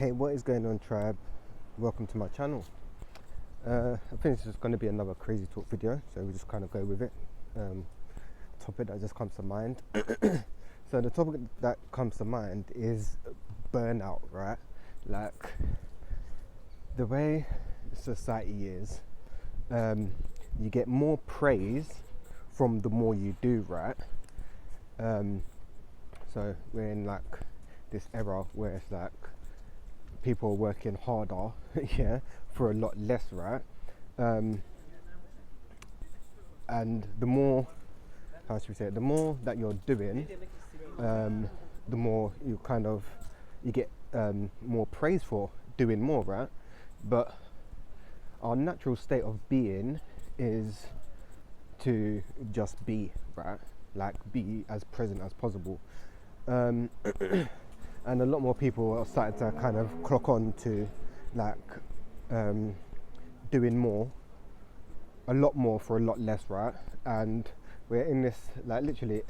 Hey, what is going on, tribe? Welcome to my channel. I think this is going to be another crazy talk video, so we just kind of go with it. Topic that just comes to mind. So the topic that comes to mind is burnout, right? Like the way society is, you get more praise from the more you do, right? So we're in like this era where it's like people are working harder, yeah, for a lot less, right? And the more, how should we say it, the more that you're doing, the more you get more praise for doing more, right? But our natural state of being is to just be, right? Like be as present as possible. And a lot more people are starting to kind of clock on to like doing more, a lot more for a lot less, right? And we're in this, like literally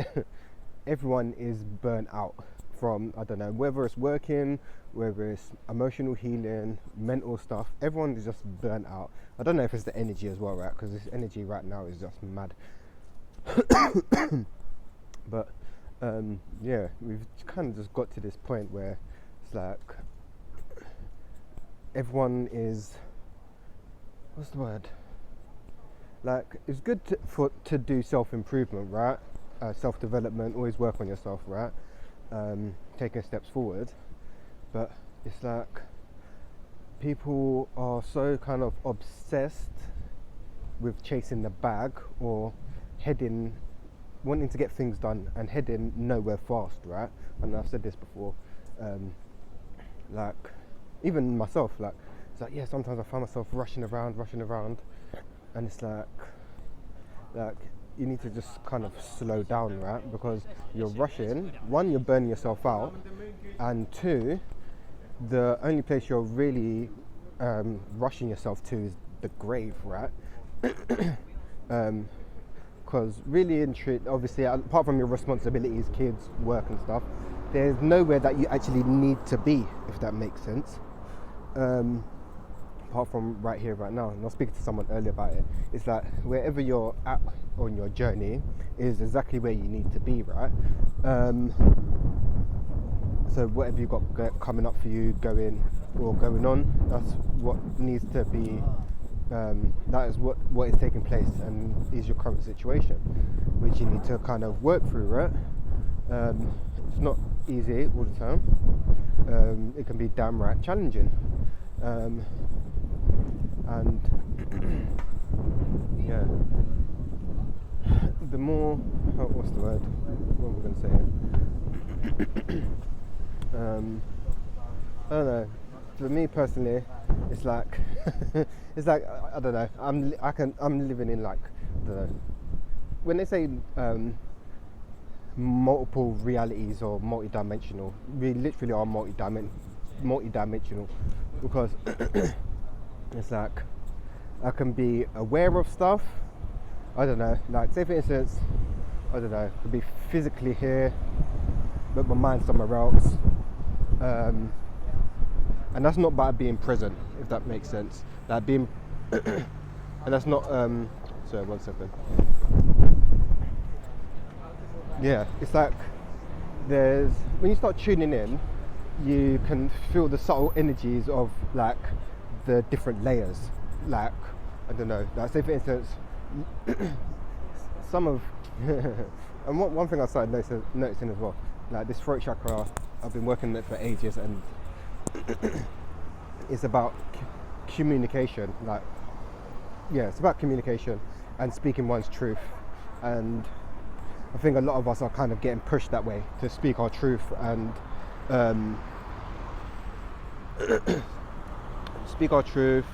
everyone is burnt out from, I don't know, whether it's working, whether it's emotional healing, mental stuff, everyone is just burnt out. I don't know if it's the energy as well, right? Because this energy right now is just mad. But yeah, we've kind of just got to this point where it's like everyone is, what's the word? Like it's good to do self-improvement, right? Self-development, always work on yourself, right? Taking steps forward. But it's like people are so kind of obsessed with chasing the bag or wanting to get things done and heading nowhere fast, right? And I've said this before, like even myself, like it's like, yeah, sometimes I find myself rushing around, and it's like you need to just kind of slow down, right? Because you're rushing, one, you're burning yourself out, and two, the only place you're really rushing yourself to is the grave, right? Because really and truth, obviously, apart from your responsibilities, kids, work and stuff, there's nowhere that you actually need to be, if that makes sense. Apart from right here, right now. And I was speaking to someone earlier about it. It's like wherever you're at on your journey is exactly where you need to be, right? So whatever you've got coming up for you, going on, that's what needs to be. That is what is taking place and is your current situation, which you need to kind of work through, right? It's not easy all the time. It can be damn right challenging, and yeah, the more, what's the word? What am I going to say? I don't know. For me personally, it's like it's like I don't know. I'm living in like, I don't know. When they say multiple realities or multi-dimensional, we literally are multi-dimensional because it's like I can be aware of stuff. I don't know. Like say for instance, I don't know. Could be physically here, but my mind's somewhere else. And that's not by being present, if that makes sense. Like being, and that's not. Sorry, 1 second. Yeah, it's like when you start tuning in, you can feel the subtle energies of like the different layers. Like I don't know. Like say for instance, some of, and one thing I started noticing as well, like this throat chakra, I've been working on it for ages, and it's about communication. Like, yeah, it's about communication and speaking one's truth. And I think a lot of us are kind of getting pushed that way to speak our truth and speak our truth,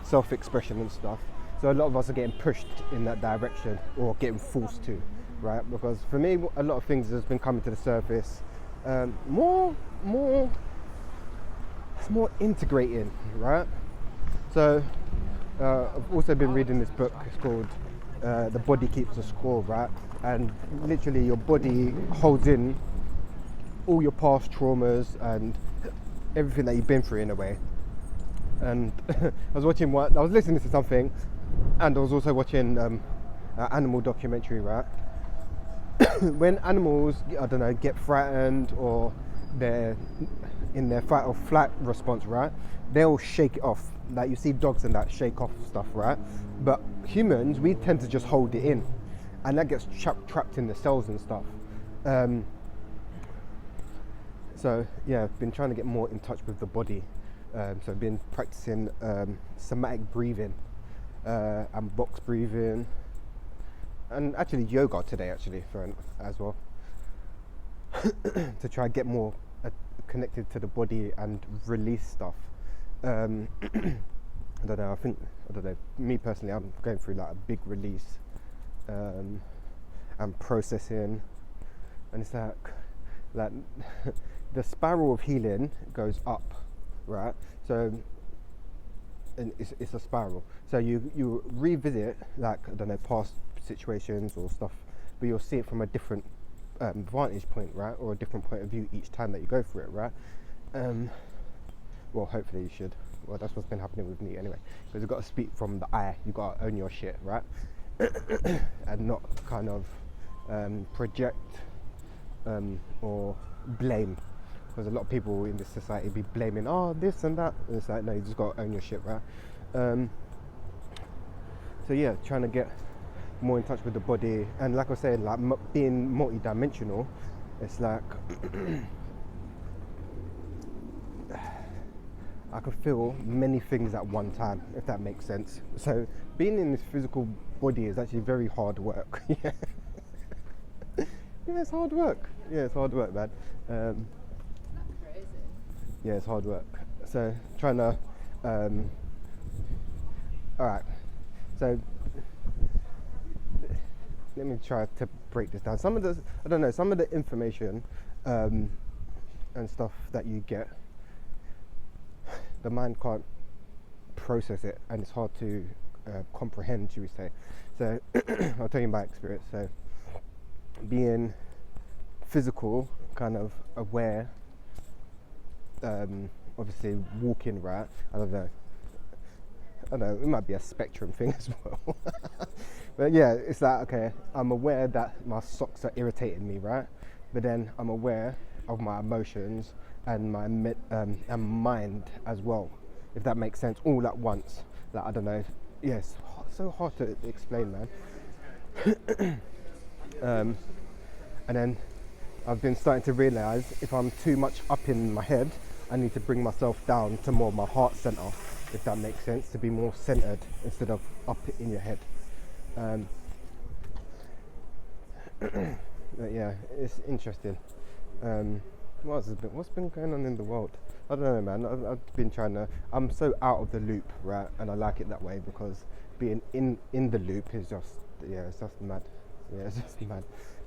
self-expression and stuff. So a lot of us are getting pushed in that direction or getting forced to, right? Because for me, a lot of things has been coming to the surface. It's more integrating, right? So I've also been reading this book. It's called The Body Keeps the Score, right? And literally your body holds in all your past traumas and everything that you've been through in a way. And I was listening to something, and I was also watching an animal documentary, right? When animals, I don't know, get frightened or they're in their fight or flight response, right? They'll shake it off. Like you see dogs and that shake off stuff, right? But humans, we tend to just hold it in, and that gets trapped in the cells and stuff. So yeah, I've been trying to get more in touch with the body. So I've been practicing somatic breathing and box breathing, and actually yoga today as well, to try and get more connected to the body and release stuff. I don't know. Me personally, I'm going through like a big release and processing, and it's like the spiral of healing goes up, right? So, and it's a spiral. So you revisit, like, I don't know, past situations or stuff, but you'll see it from a different vantage point, right, or a different point of view each time that you go through it, right? Well, hopefully you should. Well, that's what's been happening with me anyway, because you've got to speak from the eye. You've got to own your shit, right? And not kind of project or blame, because a lot of people in this society be blaming, oh, this and that, and it's like, no, you just got to own your shit, right? So yeah, trying to get more in touch with the body, and like I said, like being multi-dimensional, it's like I can feel many things at one time, if that makes sense. So being in this physical body is actually very hard work. Yeah, it's hard work. Yeah, it's hard work, man. Yeah, it's hard work. So trying to alright, so let me try to break this down. Some of the information and stuff that you get, the mind can't process it, and it's hard to comprehend, should we say. So I'll tell you my experience. So being physical, kind of aware, obviously walking, right? I don't know, it might be a spectrum thing as well. But yeah, it's like, okay, I'm aware that my socks are irritating me, right? But then I'm aware of my emotions and my mind as well, if that makes sense, all at once. Like, I don't know, yes, so hard to explain, man. And then I've been starting to realise if I'm too much up in my head, I need to bring myself down to more my heart centre, if that makes sense, to be more centred instead of up in your head. But yeah, it's interesting. What's been going on in the world? I don't know, man. I've been I'm so out of the loop, right? And I like it that way, because being in the loop is just, yeah, it's just mad. Yeah, it's just mad.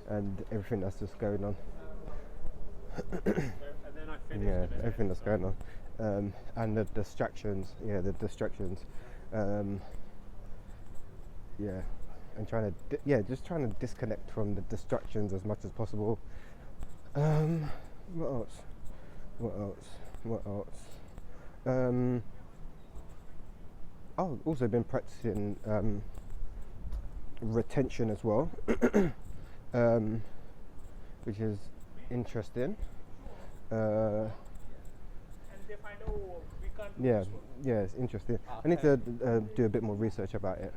And everything that's just going on. Yeah, everything that's going on. And the distractions. Yeah, the distractions. Yeah, and just trying to disconnect from the distractions as much as possible. What else? I've also been practicing retention as well, which is interesting. Yeah, it's interesting. I need to do a bit more research about it,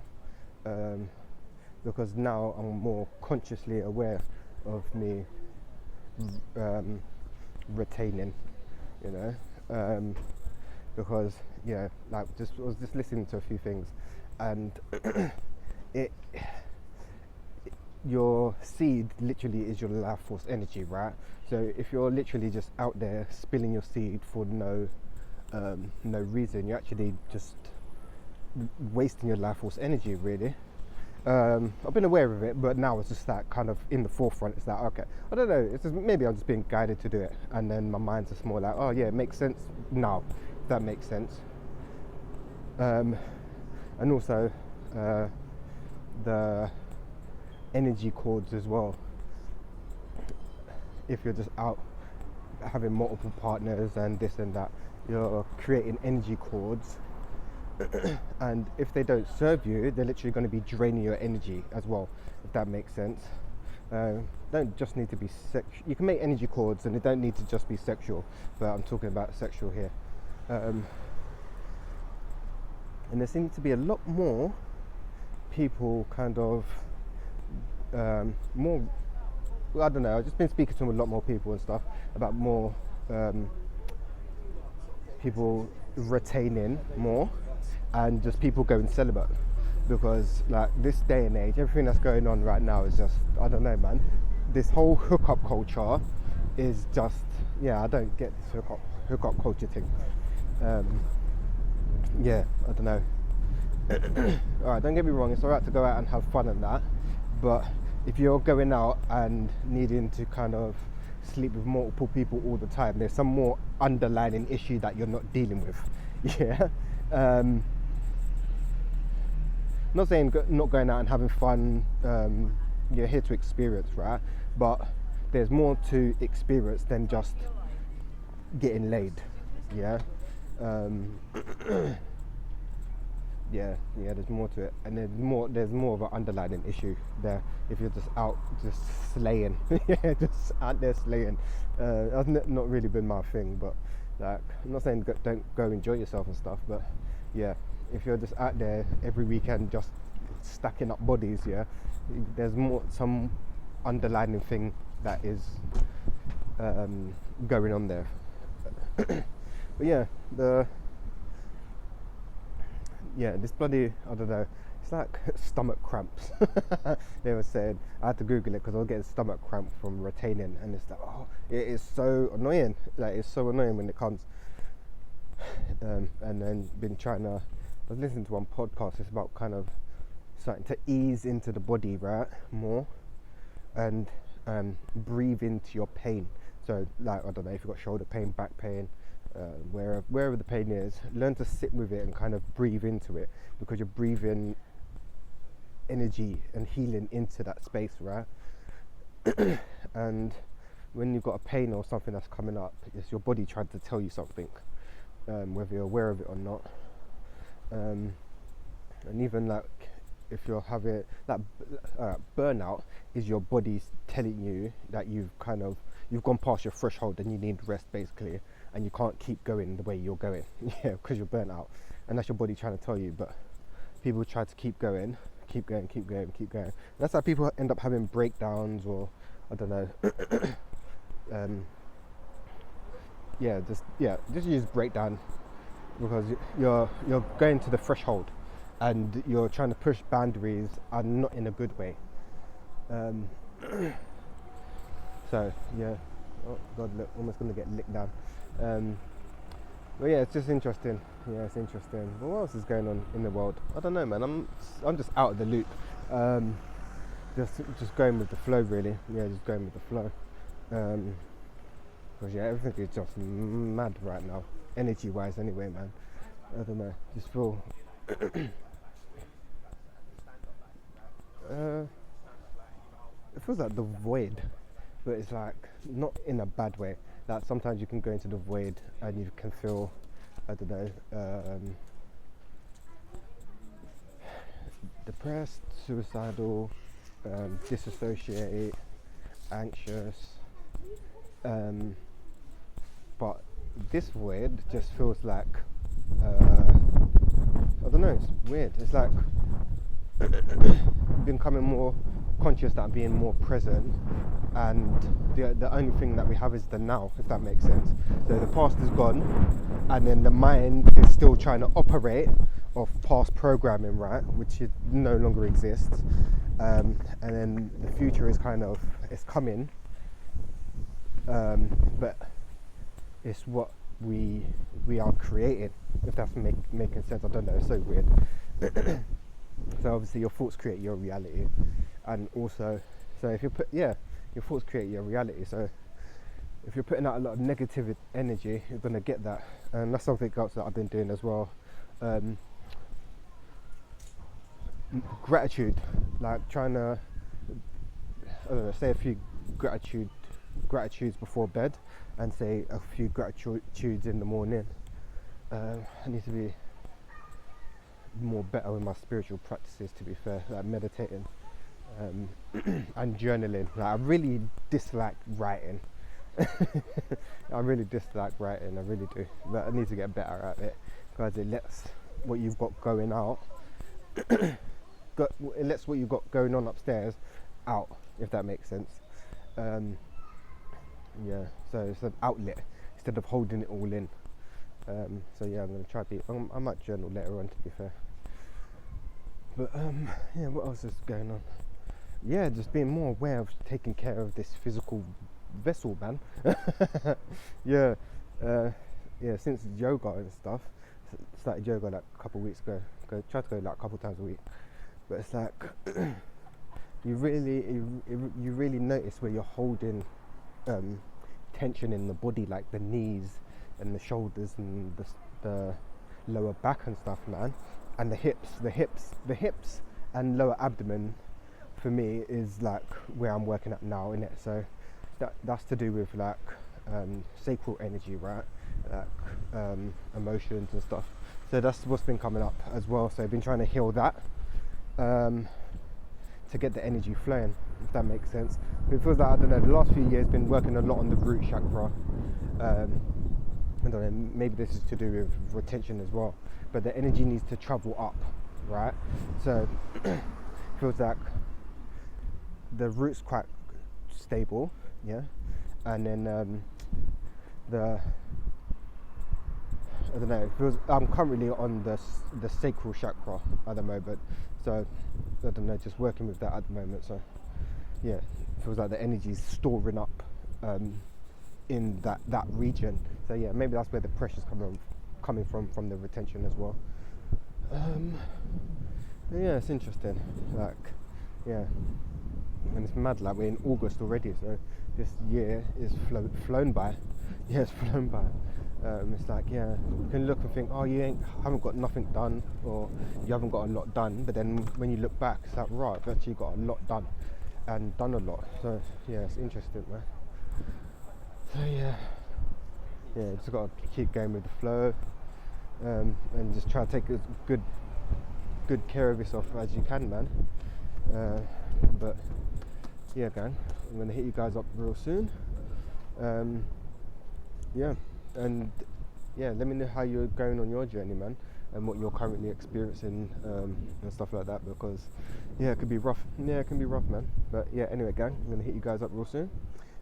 because now I'm more consciously aware of me retaining, you know, because yeah, like I was just listening to a few things, and your seed literally is your life force energy, right? So if you're literally just out there spilling your seed for no reason, you're actually just wasting your life force energy, really. I've been aware of it, but now it's just like kind of in the forefront. It's like, okay, I don't know, it's just, maybe I'm just being guided to do it, and then my mind's just more like, oh yeah, it makes sense now, if that makes sense. And also the energy cords as well. If you're just out having multiple partners and this and that, you're creating energy cords. And if they don't serve you, they're literally going to be draining your energy as well, if that makes sense. Don't just need to be you can make energy cords and they don't need to just be sexual, but I'm talking about sexual here. And there seems to be a lot more people kind of more, well, I don't know, I've just been speaking to a lot more people and stuff about more people retaining more and just people going celibate, because like this day and age, everything that's going on right now is just, I don't know, man, this whole hookup culture is just, yeah, I don't get this hookup culture thing. Yeah, I don't know. Alright, don't get me wrong, it's alright to go out and have fun and that, but if you're going out and needing to kind of sleep with multiple people all the time, there's some more underlying issue that you're not dealing with. Yeah. Not saying not going out and having fun, you're here to experience, right? But there's more to experience than just getting laid. Yeah. Yeah, there's more to it, and there's more of an underlying issue there. If you're just out, just slaying, yeah, just out there slaying. That's not really been my thing, but like, I'm not saying don't go enjoy yourself and stuff, but yeah, if you're just out there every weekend just stacking up bodies, yeah, there's some underlying thing that is going on there. But yeah, this bloody, I don't know, it's like stomach cramps. They were saying, I had to Google it because I was getting stomach cramp from retaining, and it's like, oh, it is so annoying. Like, it's so annoying when it comes. And then I was listening to one podcast, it's about kind of starting to ease into the body, right, more, and breathe into your pain. So, like, I don't know, if you've got shoulder pain, back pain, wherever the pain is, learn to sit with it and kind of breathe into it, because you're breathing energy and healing into that space, right? And when you've got a pain or something that's coming up, it's your body trying to tell you something, whether you're aware of it or not. And even like if you're having that burnout, is your body telling you that you've gone past your threshold and you need rest, basically, and you can't keep going the way you're going. Yeah, because you're burnt out, and that's your body trying to tell you. But people try to keep going. That's how people end up having breakdowns, or I don't know. Just use breakdown, because you're going to the threshold and you're trying to push boundaries and not in a good way. So yeah, oh god, look, almost gonna get licked down. But yeah, it's just interesting. Yeah, it's interesting. But what else is going on in the world? I don't know, man. I'm just out of the loop. Just going with the flow, really. Yeah, just going with the flow. Because yeah, everything is just mad right now, energy-wise. Anyway, man. I don't know. Just feel. It feels like the void, but it's like not in a bad way. Like sometimes you can go into the void and you can feel, I don't know, depressed, suicidal, disassociated, anxious. But this void just feels like, I don't know, it's weird. It's like becoming more conscious that I'm being more present, and the only thing that we have is the now, if that makes sense. So the past is gone, and then the mind is still trying to operate off past programming, right, which no longer exists, and then the future is it's coming, but it's what we are creating, if that's making sense. I don't know, it's so weird. So obviously your thoughts create your reality, and also, so if you your thoughts create your reality. So if you're putting out a lot of negative energy, you're gonna get that, and that's something else that I've been doing as well. Gratitude, like trying to, I don't know, say a few gratitudes before bed, and say a few gratitudes in the morning. I need to be more better with my spiritual practices, to be fair, like meditating, and journaling. Like, I really dislike writing. I really dislike writing, I really do, but I need to get better at it, because it lets what you've got going out it lets what you've got going on upstairs out, if that makes sense. Yeah, so it's an outlet instead of holding it all in. So yeah, I'm going to try to be, I might journal later on, to be fair. But yeah, what else is going on? Yeah, just being more aware of taking care of this physical vessel, man. Yeah, yeah, since yoga and stuff, started yoga like a couple of weeks ago. Try to go like a couple of times a week, but it's like you really notice where you're holding tension in the body, like the knees and the shoulders and the lower back and stuff, man, and the hips and lower abdomen. For me, is like where I'm working at now, innit? So that's to do with like sacral energy, right? Like emotions and stuff. So that's what's been coming up as well. So I've been trying to heal that to get the energy flowing, if that makes sense. It feels like, I don't know, the last few years been working a lot on the root chakra. I don't know, maybe this is to do with retention as well, but the energy needs to travel up, right? So it feels like the root's quite stable, yeah, and then I don't know, I'm currently on the sacral chakra at the moment, so I don't know, just working with that at the moment. So yeah, it feels like the energy's storing up in that region. So yeah, maybe that's where the pressure's coming from the retention as well. Yeah, it's interesting. Like, yeah, and it's mad. Like, we're in August already, so this year is flown by. Yeah, it's flown by. It's like, yeah, you can look and think, oh, haven't got nothing done, or you haven't got a lot done. But then when you look back, it's like, right, I've actually got a lot done, and done a lot. So yeah, it's interesting, man. So yeah, just got to keep going with the flow, and just try to take as good care of yourself as you can, man. But yeah, gang, I'm gonna hit you guys up real soon. Yeah, and yeah, let me know how you're going on your journey, man, and what you're currently experiencing, and stuff like that, because yeah, it could be rough. Yeah, it can be rough, man. But yeah, anyway, gang, I'm gonna hit you guys up real soon.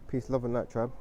Peace, love and light, tribe.